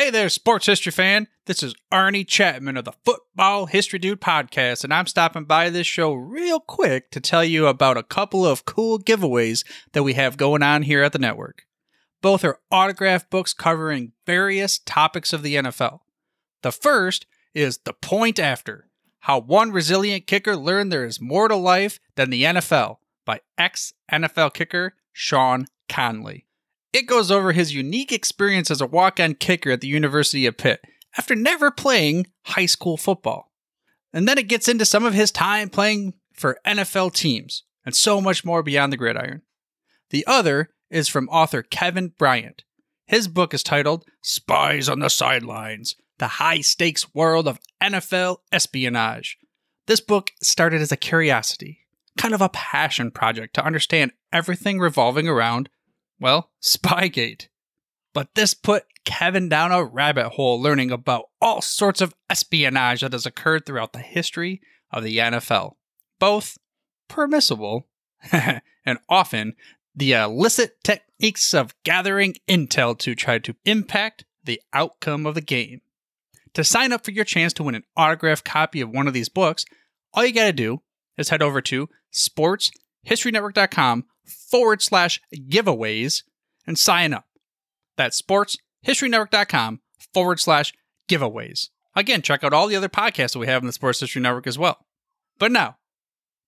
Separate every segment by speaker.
Speaker 1: Hey there, sports history fan. This is Arnie Chapman of the Football History Dude podcast, and I'm stopping by this show real quick to tell you about a couple of cool giveaways that we have going on here at the network. Both are autographed books covering various topics of the NFL. The first is The Point After: How One Resilient Kicker Learned There Is More to Life Than the NFL by ex-NFL kicker Sean Conley. It goes over his unique experience as a walk-on kicker at the University of Pitt after never playing high school football. And then it gets into some of his time playing for NFL teams and so much more beyond the gridiron. The other is from author Kevin Bryant. His book is titled Spies on the Sidelines: The High-Stakes World of NFL Espionage. This book started as a curiosity, kind of a passion project to understand everything revolving around, well, Spygate. But this put Kevin down a rabbit hole learning about all sorts of espionage that has occurred throughout the history of the NFL. Both permissible and often the illicit techniques of gathering intel to try to impact the outcome of the game. To sign up for your chance to win an autographed copy of one of these books, all you gotta do is head over to sportshistorynetwork.com/giveaways and sign up. That's sportshistorynetwork.com/giveaways. Again, check out all the other podcasts that we have in the Sports History Network as well. But now,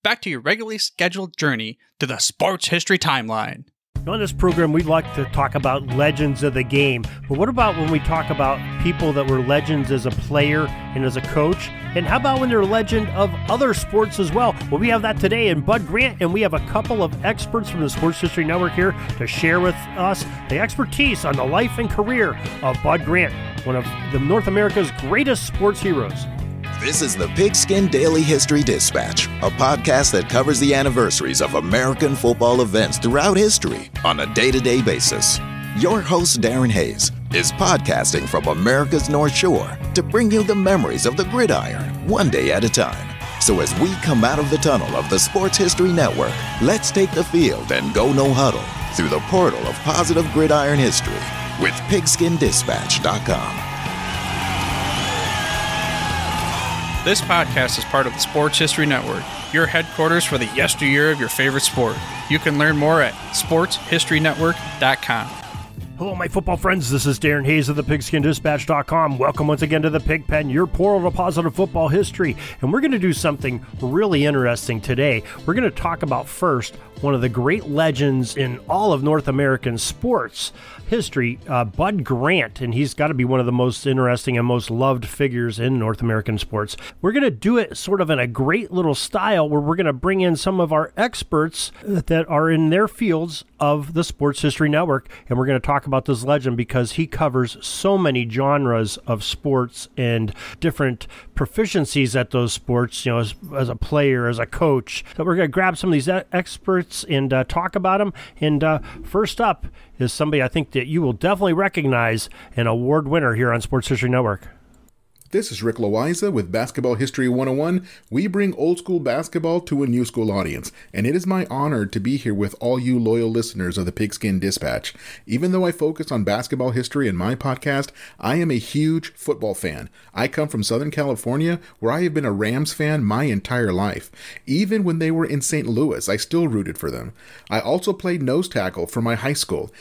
Speaker 1: back to your regularly scheduled journey to the sports history timeline.
Speaker 2: On this program, we'd like to talk about legends of the game. But what about when we talk about people that were legends as a player and as a coach? And how about when they're a legend of other sports as well? Well, we have that today in Bud Grant, and we have a couple of experts from the Sports History Network here to share with us the expertise on the life and career of Bud Grant, one of North America's greatest sports heroes.
Speaker 3: This is the Pigskin Daily History Dispatch, a podcast that covers the anniversaries of American football events throughout history on a day-to-day basis. Your host, Darren Hayes, is podcasting from America's North Shore to bring you the memories of the gridiron one day at a time. So as we come out of the tunnel of the Sports History Network, let's take the field and go no huddle through the portal of positive gridiron history with pigskindispatch.com.
Speaker 1: This podcast is part of the Sports History Network, your headquarters for the yesteryear of your favorite sport. You can learn more at sportshistorynetwork.com.
Speaker 2: Hello, my football friends. This is Darren Hayes of the pigskindispatch.com. Welcome once again to the Pig Pen, your portal to positive football history. And we're going to do something really interesting today. We're going to talk about first one of the great legends in all of North American sports history, Bud Grant, and he's got to be one of the most interesting and most loved figures in North American sports. We're going to do it sort of in a great little style where we're going to bring in some of our experts that are in their fields of the Sports History Network, and we're going to talk about this legend because he covers so many genres of sports and different proficiencies at those sports, you know, as a player, as a coach. So we're going to grab some of these experts and talk about them. And first up is somebody I think that you will definitely recognize, an award winner here on Sports History Network.
Speaker 4: This is Rick Loiza with Basketball History 101. We bring old school basketball to a new school audience, and it is my honor to be here with all you loyal listeners of the Pigskin Dispatch. Even though I focus on basketball history in my podcast, I am a huge football fan. I come from Southern California, where I have been a Rams fan my entire life. Even when they were in St. Louis, I still rooted for them. I also played nose tackle for my high school.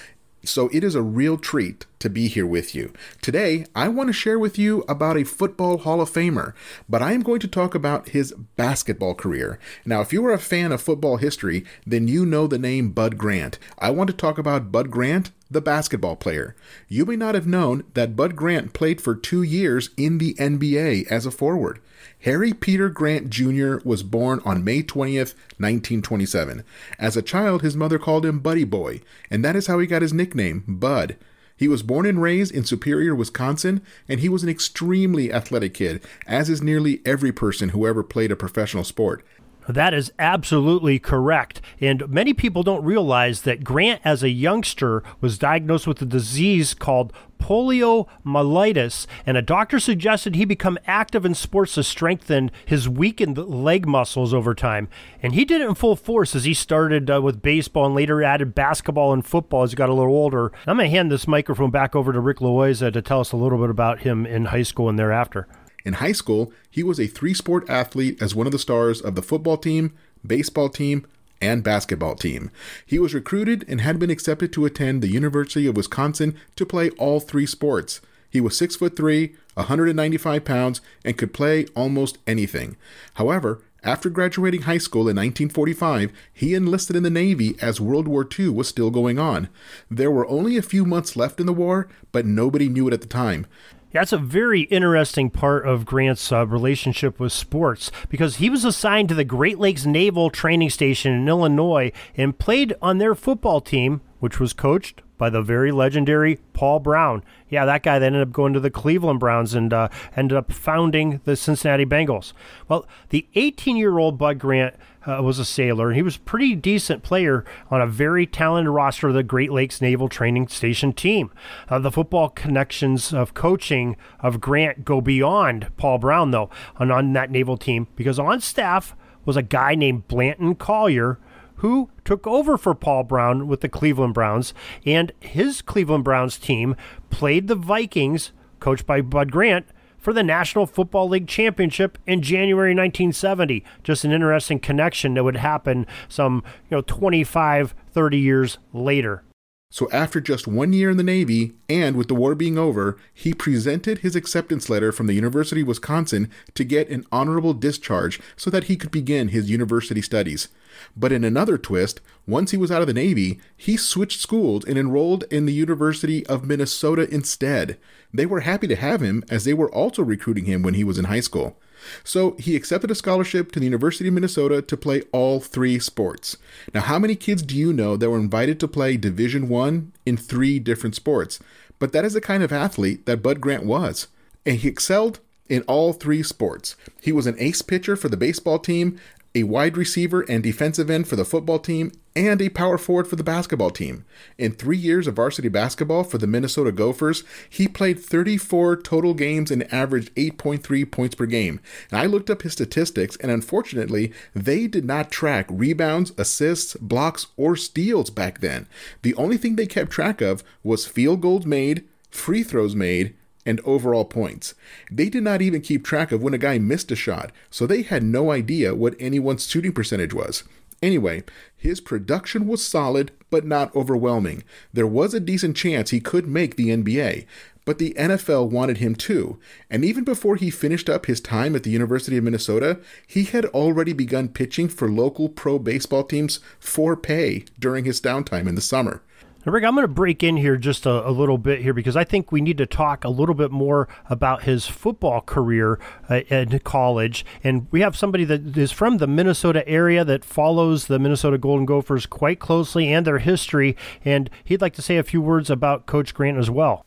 Speaker 4: So it is a real treat to be here with you. Today, I want to share with you about a football Hall of Famer, but I am going to talk about his basketball career. Now, if you are a fan of football history, then you know the name Bud Grant. I want to talk about Bud Grant, the basketball player. You may not have known that Bud Grant played for 2 years in the NBA as a forward. Harry Peter Grant Jr. was born on May 20th, 1927. As a child, his mother called him Buddy Boy, and that is how he got his nickname, Bud. He was born and raised in Superior, Wisconsin, and he was an extremely athletic kid, as is nearly every person who ever played a professional sport.
Speaker 2: That is absolutely correct. And many people don't realize that Grant, as a youngster, was diagnosed with a disease called poliomyelitis, and a doctor suggested he become active in sports to strengthen his weakened leg muscles over time. And he did it in full force as he started with baseball and later added basketball and football as he got a little older. I'm going to hand this microphone back over to Rick Loayza to tell us a little bit about him in high school and thereafter.
Speaker 4: In high school, he was a three-sport athlete as one of the stars of the football team, baseball team, and basketball team. He was recruited and had been accepted to attend the University of Wisconsin to play all three sports. He was 6'3", 195 pounds, and could play almost anything. However, after graduating high school in 1945, he enlisted in the Navy as World War II was still going on. There were only a few months left in the war, but nobody knew it at the time.
Speaker 2: That's a very interesting part of Grant's relationship with sports, because he was assigned to the Great Lakes Naval Training Station in Illinois and played on their football team, which was coached by the very legendary Paul Brown. Yeah, that guy that ended up going to the Cleveland Browns and ended up founding the Cincinnati Bengals. Well, the 18-year-old Bud Grant was a sailor, and he was a pretty decent player on a very talented roster of the Great Lakes Naval Training Station team. The football connections of coaching of Grant go beyond Paul Brown, though, on that naval team, because on staff was a guy named Blanton Collier, who took over for Paul Brown with the Cleveland Browns, and his Cleveland Browns team played the Vikings, coached by Bud Grant, for the National Football League Championship in January 1970. Just an interesting connection that would happen some 25, 30 years later.
Speaker 4: So after just 1 year in the Navy, and with the war being over, he presented his acceptance letter from the University of Wisconsin to get an honorable discharge so that he could begin his university studies. But in another twist, once he was out of the Navy, he switched schools and enrolled in the University of Minnesota instead. They were happy to have him, as they were also recruiting him when he was in high school. So he accepted a scholarship to the University of Minnesota to play all three sports. Now, how many kids do you know that were invited to play Division I in 3 different sports? But that is the kind of athlete that Bud Grant was. And he excelled in all 3 sports. He was an ace pitcher for the baseball team, a wide receiver and defensive end for the football team, and a power forward for the basketball team. In 3 years of varsity basketball for the Minnesota Gophers, he played 34 total games and averaged 8.3 points per game. And I looked up his statistics, and unfortunately, they did not track rebounds, assists, blocks, or steals back then. The only thing they kept track of was field goals made, free throws made, and overall points. They did not even keep track of when a guy missed a shot, so they had no idea what anyone's shooting percentage was. Anyway, his production was solid, but not overwhelming. There was a decent chance he could make the NBA, but the NFL wanted him too. And even before he finished up his time at the University of Minnesota, he had already begun pitching for local pro baseball teams for pay during his downtime in the summer.
Speaker 2: Now, Rick, I'm going to break in here just a little bit here, because I think we need to talk a little bit more about his football career in college. And we have somebody that is from the Minnesota area that follows the Minnesota Golden Gophers quite closely and their history. And he'd like to say a few words about Coach Grant as well.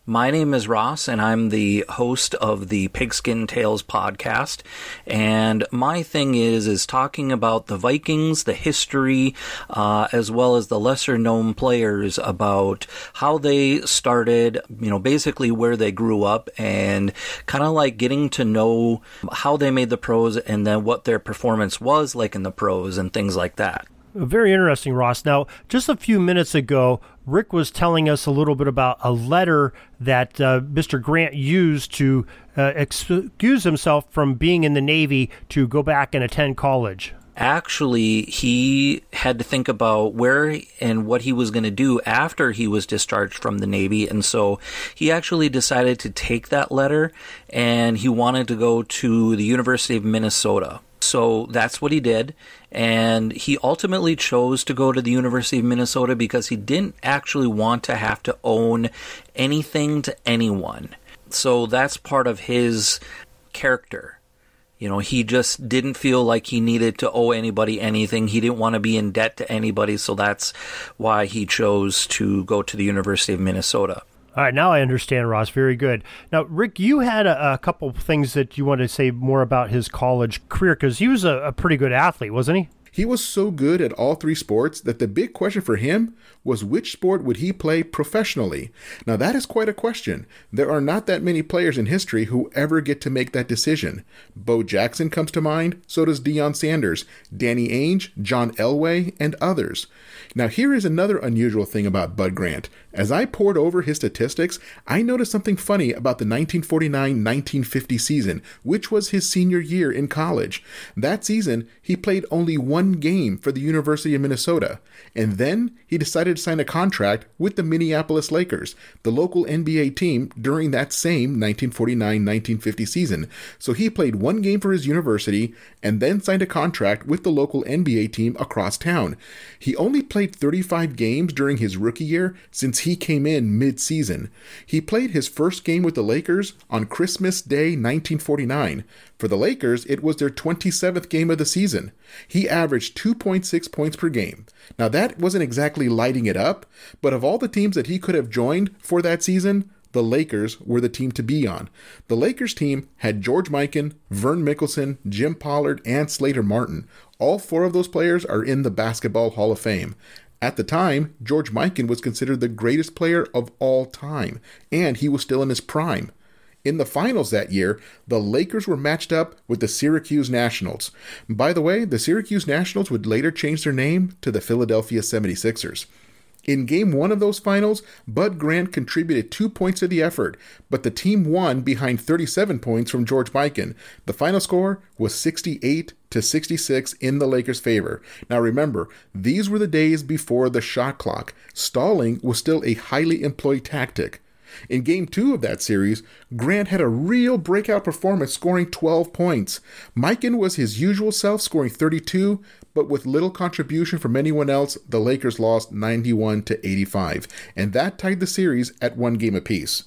Speaker 5: My name is Ross, and I'm the host of the Pigskin Tales podcast. And my thing is talking about the Vikings, the history, as well as the lesser-known players, about how they started, basically where they grew up, and kind of like getting to know how they made the pros and then what their performance was like in the pros and things like that.
Speaker 2: Very interesting, Ross. Now, just a few minutes ago, Rick was telling us a little bit about a letter that Mr. Grant used to excuse himself from being in the Navy to go back and attend college.
Speaker 5: Actually, he had to think about where and what he was going to do after he was discharged from the Navy. And so he actually decided to take that letter, and he wanted to go to the University of Minnesota. So that's what he did, and he ultimately chose to go to the University of Minnesota because he didn't actually want to have to own anything to anyone. So that's part of his character. He just didn't feel like he needed to owe anybody anything. He didn't want to be in debt to anybody, so that's why he chose to go to the University of Minnesota.
Speaker 2: All right, now I understand, Ross. Very good. Now, Rick, you had a couple of things that you want to say more about his college career, because he was a pretty good athlete, wasn't he?
Speaker 4: He was so good at all three sports that the big question for him was which sport would he play professionally? Now that is quite a question. There are not that many players in history who ever get to make that decision. Bo Jackson comes to mind, so does Deion Sanders, Danny Ainge, John Elway, and others. Now here is another unusual thing about Bud Grant. As I pored over his statistics, I noticed something funny about the 1949-1950 season, which was his senior year in college. That season, he played only one game for the University of Minnesota, and then he decided to sign a contract with the Minneapolis Lakers, the local NBA team, during that same 1949-1950 season. So he played one game for his university and then signed a contract with the local NBA team across town. He only played 35 games during his rookie year since he came in mid-season. He played his first game with the Lakers on Christmas Day 1949. For the Lakers, it was their 27th game of the season. He averaged 2.6 points per game. Now that wasn't exactly lighting it up, but of all the teams that he could have joined for that season, the Lakers were the team to be on. The Lakers team had George Mikan, Vern Mickelson, Jim Pollard, and Slater Martin. All four of those players are in the Basketball Hall of Fame. At the time, George Mikan was considered the greatest player of all time, and he was still in his prime. In the finals that year, the Lakers were matched up with the Syracuse Nationals. By the way, the Syracuse Nationals would later change their name to the Philadelphia 76ers. In Game 1 of those finals, Bud Grant contributed 2 points to the effort, but the team won behind 37 points from George Mikan. The final score was 68-66 in the Lakers' favor. Now remember, these were the days before the shot clock. Stalling was still a highly employed tactic. In Game 2 of that series, Grant had a real breakout performance, scoring 12 points. Mikan was his usual self, scoring 32, but with little contribution from anyone else, the Lakers lost 91-85, and that tied the series at 1 game apiece.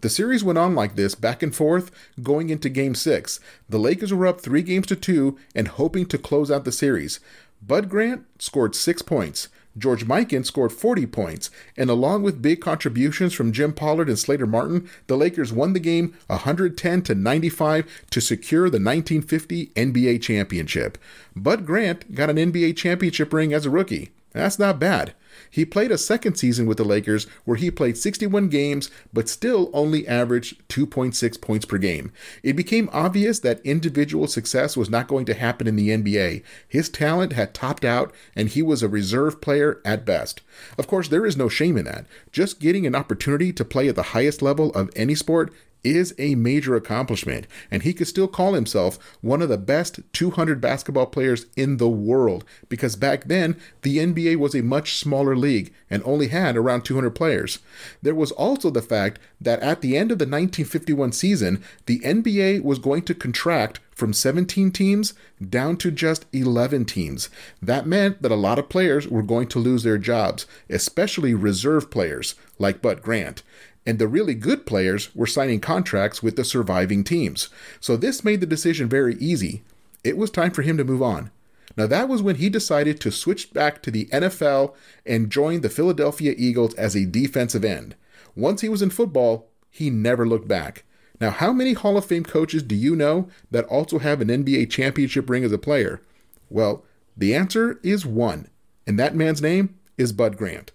Speaker 4: The series went on like this, back and forth, going into Game 6. The Lakers were up 3-2 and hoping to close out the series. Bud Grant scored 6 points. George Mikan scored 40 points, and along with big contributions from Jim Pollard and Slater Martin, the Lakers won the game 110-95 to secure the 1950 NBA championship. Bud Grant got an NBA championship ring as a rookie. That's not bad. He played a second season with the Lakers where he played 61 games but still only averaged 2.6 points per game. It became obvious that individual success was not going to happen in the NBA. His talent had topped out and he was a reserve player at best. Of course, there is no shame in that. Just getting an opportunity to play at the highest level of any sport is a major accomplishment, and he could still call himself one of the best 200 basketball players in the world, because back then the NBA was a much smaller league and only had around 200 players. There was also the fact that at the end of the 1951 season, the NBA was going to contract from 17 teams down to just 11 teams. That meant that a lot of players were going to lose their jobs, especially reserve players like Bud Grant. And the really good players were signing contracts with the surviving teams. So this made the decision very easy. It was time for him to move on. Now that was when he decided to switch back to the NFL and join the Philadelphia Eagles as a defensive end. Once he was in football, he never looked back. Now, how many Hall of Fame coaches do you know that also have an NBA championship ring as a player? Well, the answer is one, and that man's name is Bud Grant.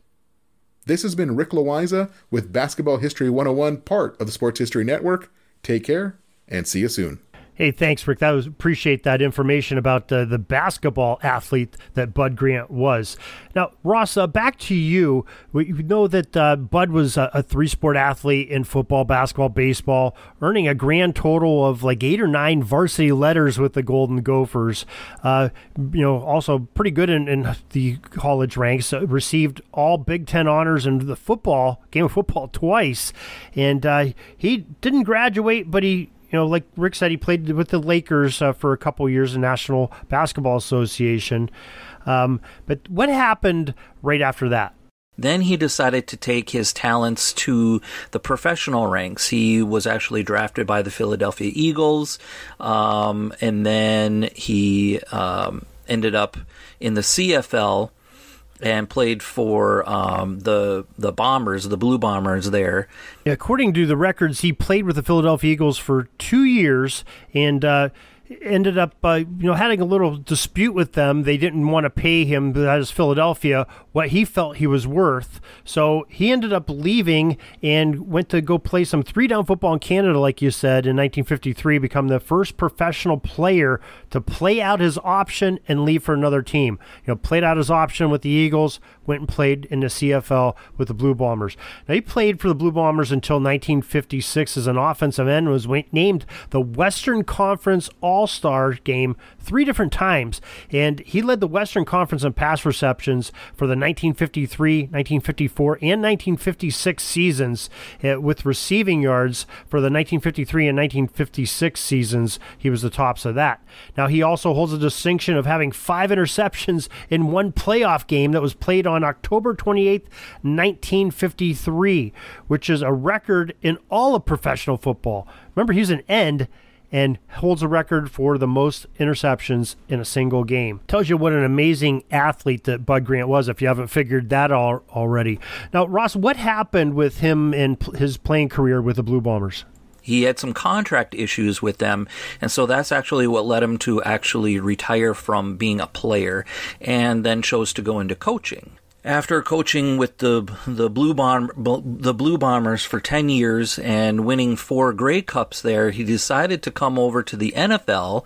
Speaker 4: This has been Rick Loiza with Basketball History 101, part of the Sports History Network. Take care, and see you soon.
Speaker 2: Hey, thanks, Rick. Appreciate that information about the basketball athlete that Bud Grant was. Now, Ross, back to you. We know that Bud was a three-sport athlete in football, basketball, baseball, earning a grand total of like 8 or 9 varsity letters with the Golden Gophers. Also pretty good in the college ranks. Received all Big Ten honors in the game of football twice. And he didn't graduate, but like Rick said, he played with the Lakers for a couple years in National Basketball Association. But what happened right after that?
Speaker 5: Then he decided to take his talents to the professional ranks. He was actually drafted by the Philadelphia Eagles, and then he ended up in the CFL. and played for the Bombers, the Blue Bombers there.
Speaker 2: According to the records, he played with the Philadelphia Eagles for 2 years and ended up having a little dispute with them. They didn't want to pay him, as Philadelphia, what he felt he was worth. So he ended up leaving and went to go play some 3-down football in Canada, like you said, in 1953, become the first professional player to play out his option and leave for another team. Played out his option with the Eagles, went and played in the CFL with the Blue Bombers. Now, he played for the Blue Bombers until 1956 as an offensive end, was named the Western Conference All-Star game 3 different times, and he led the Western Conference in pass receptions for the 1953, 1954, and 1956 seasons, with receiving yards for the 1953 and 1956 seasons. He was the tops of that. Now, he also holds the distinction of having 5 interceptions in one playoff game that was played on October 28th, 1953, which is a record in all of professional football. Remember, he's an end and holds a record for the most interceptions in a single game. Tells you what an amazing athlete that Bud Grant was, if you haven't figured that already. Now, Ross, what happened with him in his playing career with the Blue Bombers?
Speaker 5: He had some contract issues with them, and so that's actually what led him to actually retire from being a player and then chose to go into coaching. After coaching with the Blue Bombers for 10 years and winning 4 Grey Cups there, he decided to come over to the NFL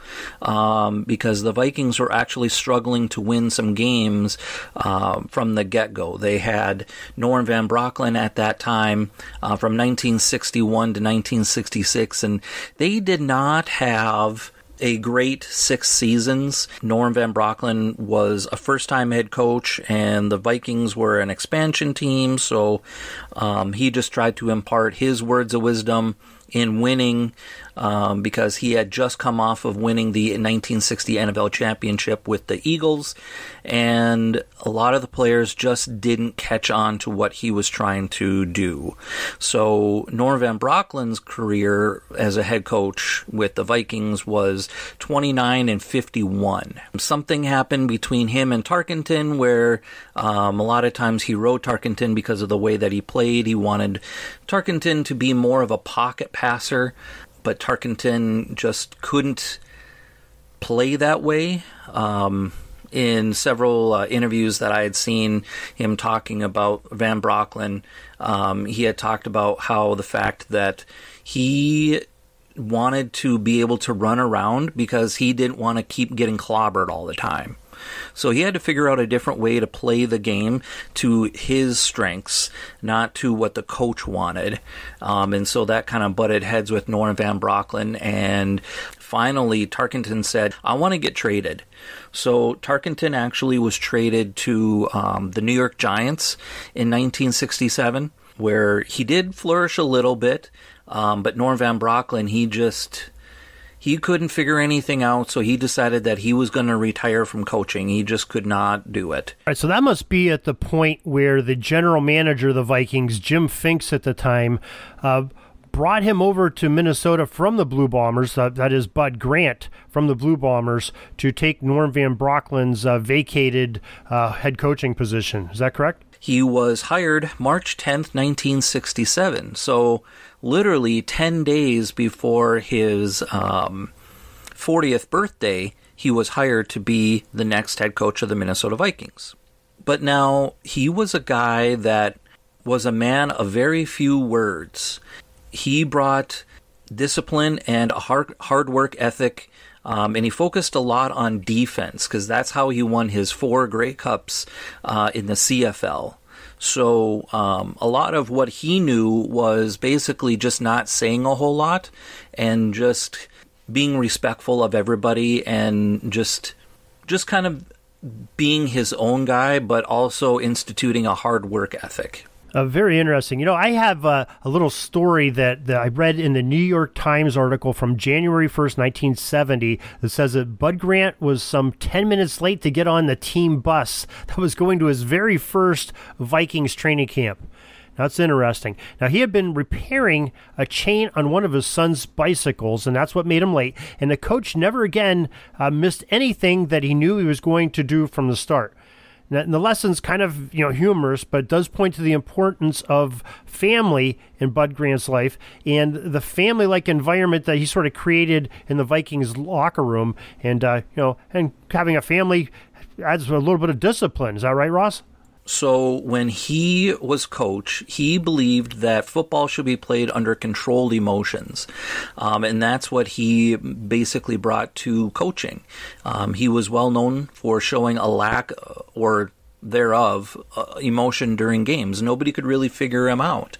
Speaker 5: because the Vikings were actually struggling to win some games from the get-go. They had Norm Van Brocklin at that time from 1961 to 1966, and they did not have a great 6 seasons. Norm Van Brocklin was a first-time head coach, and the Vikings were an expansion team, so he just tried to impart his words of wisdom in winning because he had just come off of winning the 1960 NFL championship with the Eagles, and a lot of the players just didn't catch on to what he was trying to do. So Norm Van Brocklin's career as a head coach with the Vikings was 29-51. Something happened between him and Tarkenton where a lot of times he rode Tarkenton because of the way that he played. He wanted Tarkenton to be more of a pocket passer, but Tarkenton just couldn't play that way. In several interviews that I had seen him talking about Van Brocklin, he had talked about how the fact that he wanted to be able to run around because he didn't want to keep getting clobbered all the time. So he had to figure out a different way to play the game to his strengths, not to what the coach wanted. And so that kind of butted heads with Norm Van Brocklin. And finally, Tarkenton said, I want to get traded. So Tarkenton actually was traded to the New York Giants in 1967, where he did flourish a little bit. But Norm Van Brocklin, he couldn't figure anything out, so he decided that he was going to retire from coaching. He just could not do it.
Speaker 2: All right, so that must be at the point where the general manager of the Vikings, Jim Finks at the time, brought him over to Minnesota from the Blue Bombers, that is Bud Grant from the Blue Bombers, to take Norm Van Brocklin's vacated head coaching position. Is that correct?
Speaker 5: He was hired March 10th, 1967, so literally 10 days before his 40th birthday, he was hired to be the next head coach of the Minnesota Vikings. But now, he was a guy that was a man of very few words. He brought discipline and a hard work ethic, and he focused a lot on defense because that's how he won his 4 Grey Cups in the CFL. So a lot of what he knew was basically just not saying a whole lot and just being respectful of everybody and just kind of being his own guy, but also instituting a hard work ethic.
Speaker 2: Very interesting. I have a little story that I read in the New York Times article from January 1st, 1970 that says that Bud Grant was some 10 minutes late to get on the team bus that was going to his very first Vikings training camp. Now, that's interesting. Now, he had been repairing a chain on one of his son's bicycles, and that's what made him late. And the coach never again missed anything that he knew he was going to do from the start. And the lesson's kind of, humorous, but does point to the importance of family in Bud Grant's life and the family-like environment that he sort of created in the Vikings locker room. And, and having a family adds a little bit of discipline. Is that right, Ross?
Speaker 5: So when he was coach, he believed that football should be played under controlled emotions. And that's what he basically brought to coaching. He was well known for showing a lack or thereof emotion during games. Nobody could really figure him out.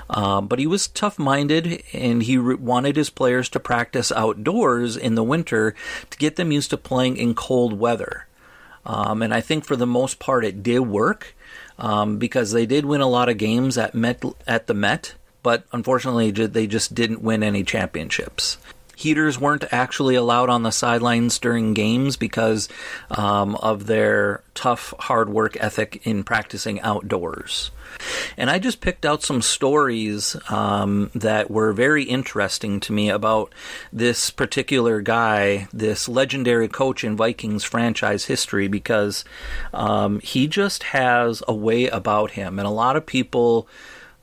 Speaker 5: But he was tough-minded, and he wanted his players to practice outdoors in the winter to get them used to playing in cold weather. And I think for the most part it did work because they did win a lot of games at the Met, but unfortunately they just didn't win any championships. Heaters weren't actually allowed on the sidelines during games because of their tough, hard work ethic in practicing outdoors. And I just picked out some stories that were very interesting to me about this particular guy, this legendary coach in Vikings franchise history, because he just has a way about him. And a lot of people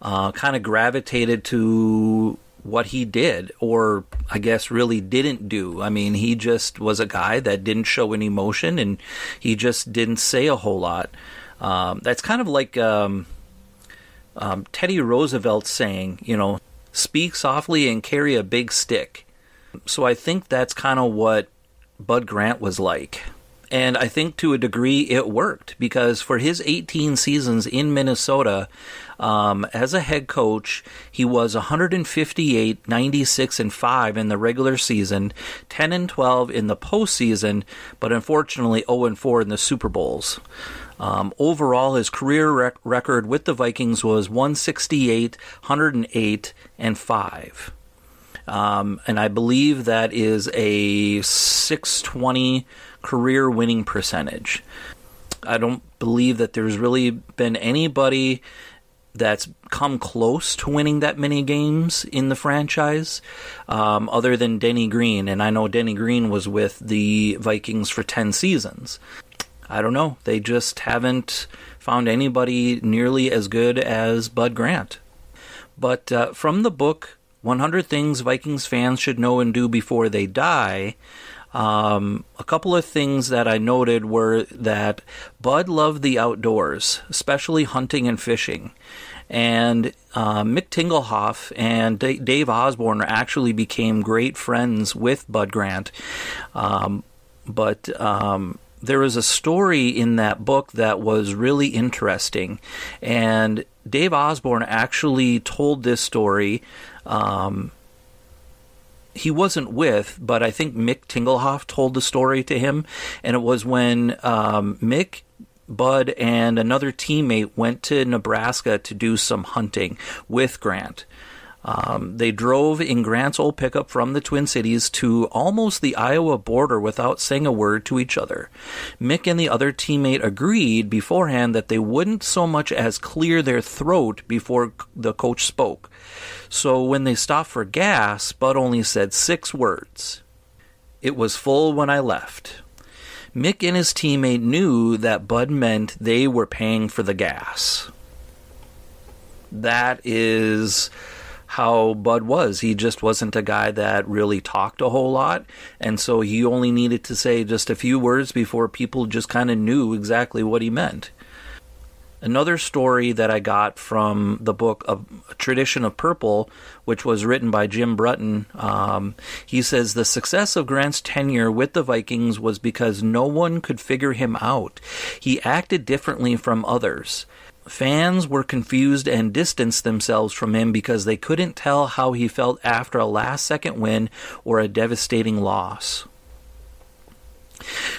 Speaker 5: kind of gravitated to what he did, or I guess really didn't do. I mean, he just was a guy that didn't show any emotion, and he just didn't say a whole lot. That's kind of like Teddy Roosevelt saying, speak softly and carry a big stick. So I think that's kind of what Bud Grant was like. And I think to a degree it worked, because for his 18 seasons in Minnesota, as a head coach, he was 158, 96, and 5 in the regular season, 10 and 12 in the postseason, but unfortunately 0 and 4 in the Super Bowls. Overall, his career record with the Vikings was 168, 108, and 5. And I believe that is a 620 career winning percentage. I don't believe that there's really been anybody that's come close to winning that many games in the franchise, other than Denny Green. And I know Denny Green was with the Vikings for 10 seasons. I don't know. They just haven't found anybody nearly as good as Bud Grant. But from the book, 100 Things Vikings Fans Should Know and Do Before They Die, a couple of things that I noted were that Bud loved the outdoors, especially hunting and fishing. And Mick Tingelhoff and Dave Osborne actually became great friends with Bud Grant. But there was a story in that book that was really interesting. And Dave Osborne actually told this story. He wasn't with, but I think Mick Tingelhoff told the story to him. And it was when Mick, Bud, and another teammate went to Nebraska to do some hunting with Grant. They drove in Grant's old pickup from the Twin Cities to almost the Iowa border without saying a word to each other. Mick and the other teammate agreed beforehand that they wouldn't so much as clear their throat before the coach spoke. So when they stopped for gas, Bud only said 6 words. "It was full when I left." Mick and his teammate knew that Bud meant they were paying for the gas. That is how Bud was. He just wasn't a guy that really talked a whole lot, and so he only needed to say just a few words before people just kind of knew exactly what he meant. Another story that I got from the book of Tradition of Purple, which was written by Jim Brutton, he says the success of Grant's tenure with the Vikings was because no one could figure him out. He acted differently from others. Fans were confused and distanced themselves from him because they couldn't tell how he felt after a last-second win or a devastating loss.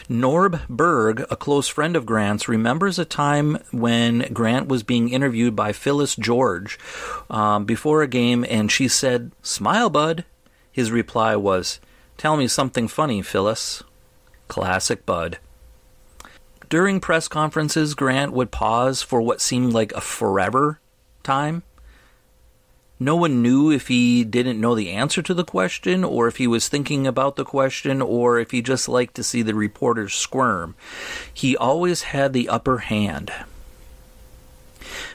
Speaker 5: Norb Berg, a close friend of Grant's, remembers a time when Grant was being interviewed by Phyllis George before a game, and she said, "Smile, Bud." His reply was, "Tell me something funny, Phyllis." Classic Bud. During press conferences, Grant would pause for what seemed like a forever time. No one knew if he didn't know the answer to the question, or if he was thinking about the question, or if he just liked to see the reporters squirm. He always had the upper hand.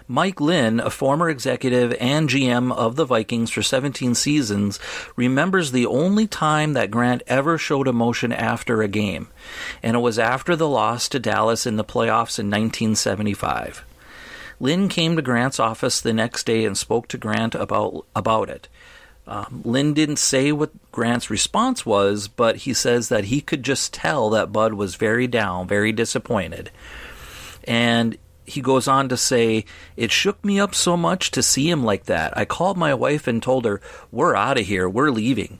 Speaker 5: Mike Lynn, a former executive and GM of the Vikings for 17 seasons, remembers the only time that Grant ever showed emotion after a game, and it was after the loss to Dallas in the playoffs in 1975. Lynn came to Grant's office the next day and spoke to Grant about it. Lynn didn't say what Grant's response was, but he says that he could just tell that Bud was very down, very disappointed. And he goes on to say, "It shook me up so much to see him like that. I called my wife and told her, 'We're out of here, we're leaving.'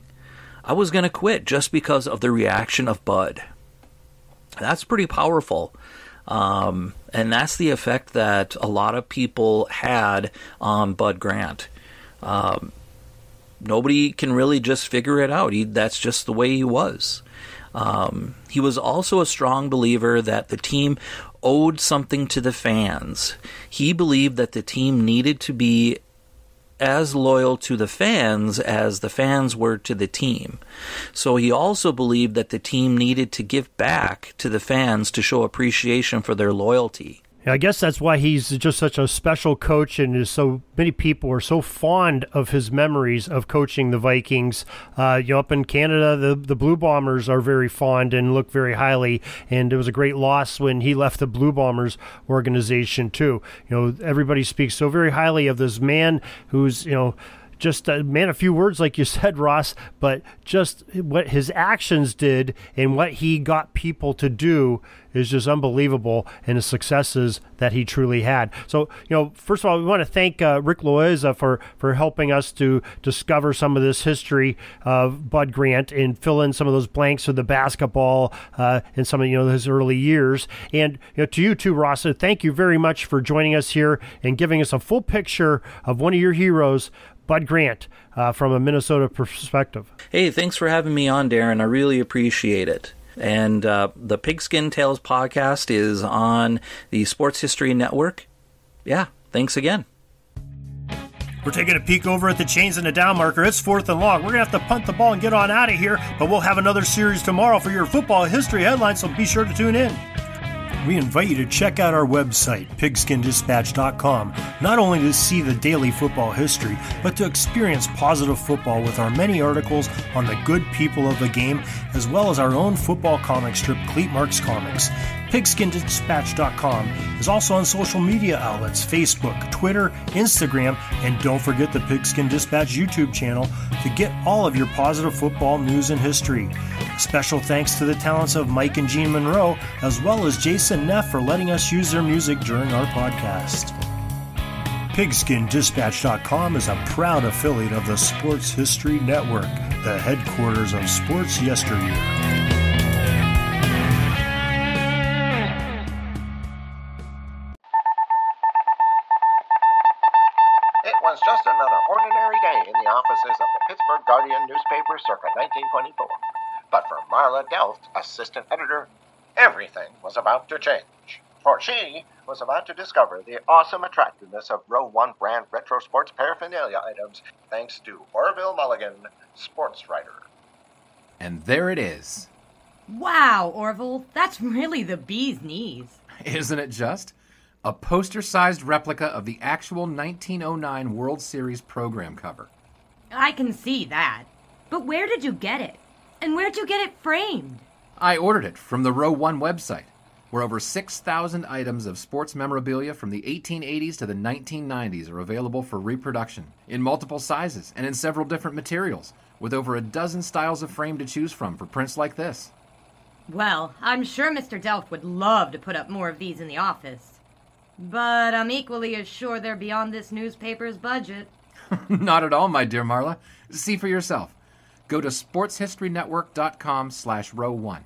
Speaker 5: I was going to quit just because of the reaction of Bud." That's pretty powerful. And that's the effect that a lot of people had on Bud Grant. Nobody can really just figure it out. That's just the way he was. He was also a strong believer that the team owed something to the fans. He believed that the team needed to be as loyal to the fans as the fans were to the team. So he also believed that the team needed to give back to the fans to show appreciation for their loyalty.
Speaker 2: I guess that's why he's just such a special coach, and so many people are so fond of his memories of coaching the Vikings. Up in Canada, the Blue Bombers are very fond and look very highly, and it was a great loss when he left the Blue Bombers organization too. Everybody speaks so very highly of this man who's, just a few words like you said, Ross, but just what his actions did and what he got people to do is just unbelievable, and the successes that he truly had. So, first of all, we want to thank Rick Loayza for helping us to discover some of this history of Bud Grant and fill in some of those blanks of the basketball in some of his early years. And to you too, Ross, thank you very much for joining us here and giving us a full picture of one of your heroes, Bud Grant, from a Minnesota perspective.
Speaker 5: Hey, thanks for having me on, Darren. I really appreciate it. And the Pigskin Tales podcast is on the Sports History Network. Yeah, thanks again.
Speaker 2: We're taking a peek over at the chains and the down marker. It's 4th and long. We're going to have to punt the ball and get on out of here, but we'll have another series tomorrow for your football history headlines, so be sure to tune in. We invite you to check out our website, pigskinddispatch.com, not only to see the daily football history, but to experience positive football with our many articles on the good people of the game, as well as our own football comic strip, Cleat Marks Comics. Pigskinddispatch.com is also on social media outlets, Facebook, Twitter, Instagram, and don't forget the Pigskin Dispatch YouTube channel to get all of your positive football news and history. Special thanks to the talents of Mike and Gene Monroe, as well as Jason Neff for letting us use their music during our podcast. PigskinDispatch.com is a proud affiliate of the Sports History Network, the headquarters of sports yesteryear.
Speaker 6: Just another ordinary day in the offices of the Pittsburgh Guardian newspaper circa 1924. But for Marla Delft, assistant editor, everything was about to change. For she was about to discover the awesome attractiveness of Row 1 brand retro sports paraphernalia items thanks to Orville Mulligan, sports writer.
Speaker 7: And there it is.
Speaker 8: Wow, Orville, that's really the bee's knees.
Speaker 7: Isn't it just? A poster-sized replica of the actual 1909 World Series program cover.
Speaker 8: I can see that. But where did you get it? And where'd you get it framed?
Speaker 7: I ordered it from the Row 1 website, where over 6,000 items of sports memorabilia from the 1880s to the 1990s are available for reproduction, in multiple sizes and in several different materials, with over a dozen styles of frame to choose from for prints like this.
Speaker 8: Well, I'm sure Mr. Delft would love to put up more of these in the office. But I'm equally as sure they're beyond this newspaper's budget.
Speaker 7: Not at all, my dear Marla. See for yourself. Go to sportshistorynetwork.com/row1.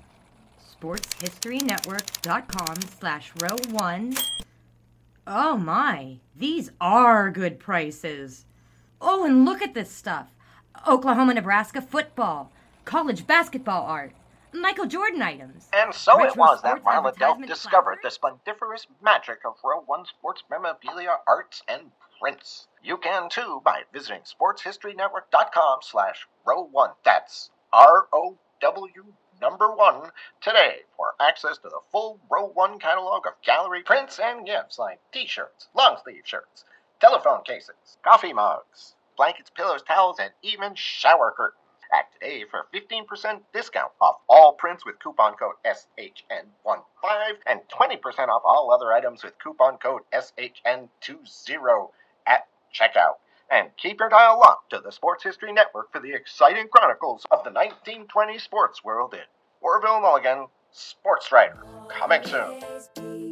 Speaker 8: sportshistorynetwork.com/row1. Oh my, these are good prices. Oh, and look at this stuff. Oklahoma-Nebraska football, college basketball art, Michael Jordan items.
Speaker 6: And so it
Speaker 8: Retro
Speaker 6: was that
Speaker 8: sports
Speaker 6: Marla Delft
Speaker 8: advertisement
Speaker 6: discovered
Speaker 8: placards.
Speaker 6: the splendiferous magic of Row 1 sports memorabilia, arts, and prints. You can too by visiting sportshistorynetwork.com/row1. That's ROW1 today for access to the full Row 1 catalog of gallery prints and gifts like t-shirts, long-sleeve shirts, telephone cases, coffee mugs, blankets, pillows, towels, and even shower curtains. Act today for 15% discount off all prints with coupon code SHN15 and 20% off all other items with coupon code SHN20 at checkout. And keep your dial locked to the Sports History Network for the exciting chronicles of the 1920 sports world in Orville Mulligan, Sports Writer. Coming soon.